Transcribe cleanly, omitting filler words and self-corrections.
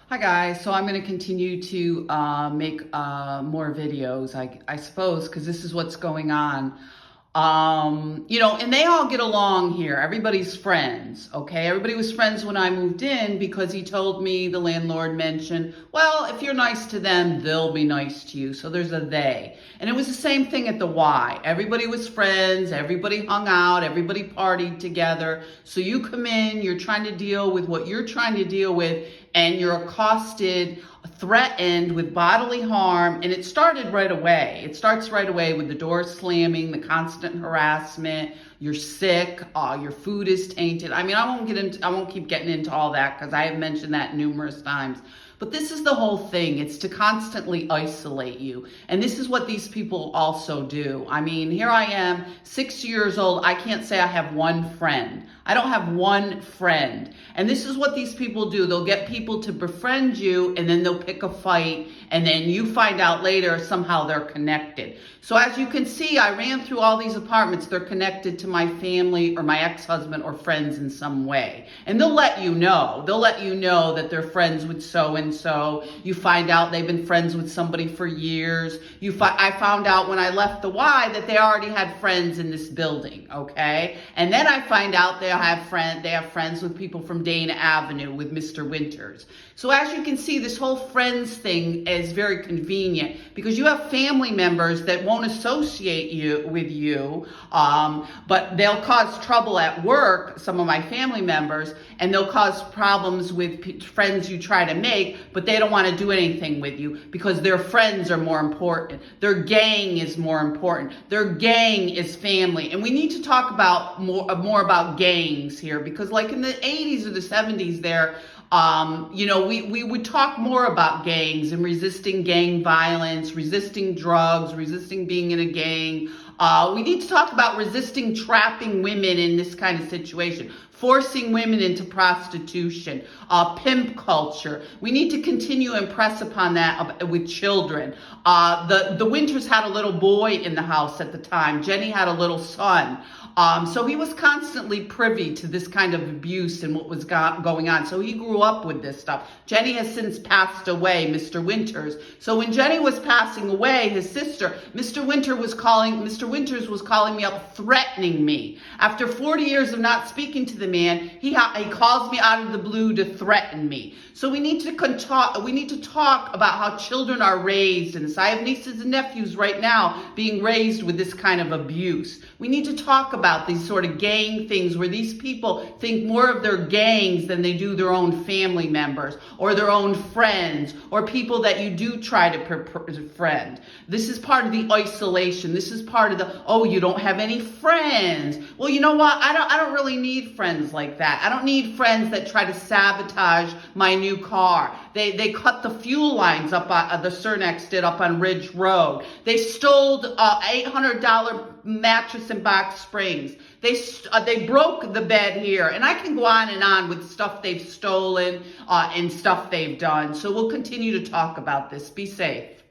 Hi guys, so I'm going to continue to make more videos, I suppose, because this is what's going on. And they all get along here. Everybody's friends, okay? Everybody was friends when I moved in because he told me, the landlord mentioned, well, if you're nice to them, they'll be nice to you. So there's a they. And it was the same thing at the Y. Everybody was friends, everybody hung out, everybody partied together. So you come in, you're trying to deal with what you're trying to deal with, and you're accosted, threatened with bodily harm, and it started right away. It starts right away with the door slamming, the constant harassment. You're sick, your food is tainted. I mean, I won't keep getting into all that because I have mentioned that numerous times. But this is the whole thing. It's to constantly isolate you. And this is what these people also do. I mean, here I am, 6 years old. I can't say I have one friend. I don't have one friend. And this is what these people do. They'll get people to befriend you, and then they'll pick a fight, and then you find out later somehow they're connected. So as you can see, I ran through all these apartments. They're connected to my family or my ex-husband or friends in some way. And they'll let you know. They'll let you know that they're friends with so-and-so. You find out they've been friends with somebody for years. I found out when I left the Y that they already had friends in this building, okay? And then I find out they have friends with people from Dana Avenue with Mr. Winters. So as you can see, this whole friends thing is very convenient because you have family members that won't associate with you, but they'll cause trouble at work, some of my family members, and they'll cause problems with friends you try to make, but they don't want to do anything with you because their friends are more important. Their gang is more important. Their gang is family. And we need to talk about more about gangs here because like in the 80s or the 70s there, we would talk more about gangs and resisting gang violence, resisting drugs, resisting being in a gang. We need to talk about resisting trapping women in this kind of situation, forcing women into prostitution, pimp culture. We need to continue to impress upon that with children. The Winters had a little boy in the house at the time. Jenny had a little son. So he was constantly privy to this kind of abuse and what was going on. So he grew up with this stuff. Jenny has since passed away, Mr. Winters. So when Jenny was passing away, his sister, Mr. Winters was calling me up, threatening me. After 40 years of not speaking to the man, he calls me out of the blue to threaten me. So we need to talk about how children are raised in this. I have nieces and nephews right now being raised with this kind of abuse. We need to talk about these sort of gang things where these people think more of their gangs than they do their own family members or their own friends or people that you do try to befriend. This is part of the isolation. This is part of the, oh, you don't have any friends. Well, you know what? I don't really need friends like that. I don't need friends that try to sabotage my new car. They cut the fuel lines up, the Cernex did up on Ridge Road. They stole $800 mattress in Box Springs. They broke the bed here, and I can go on with stuff they've stolen and stuff they've done. So we'll continue to talk about this. Be safe.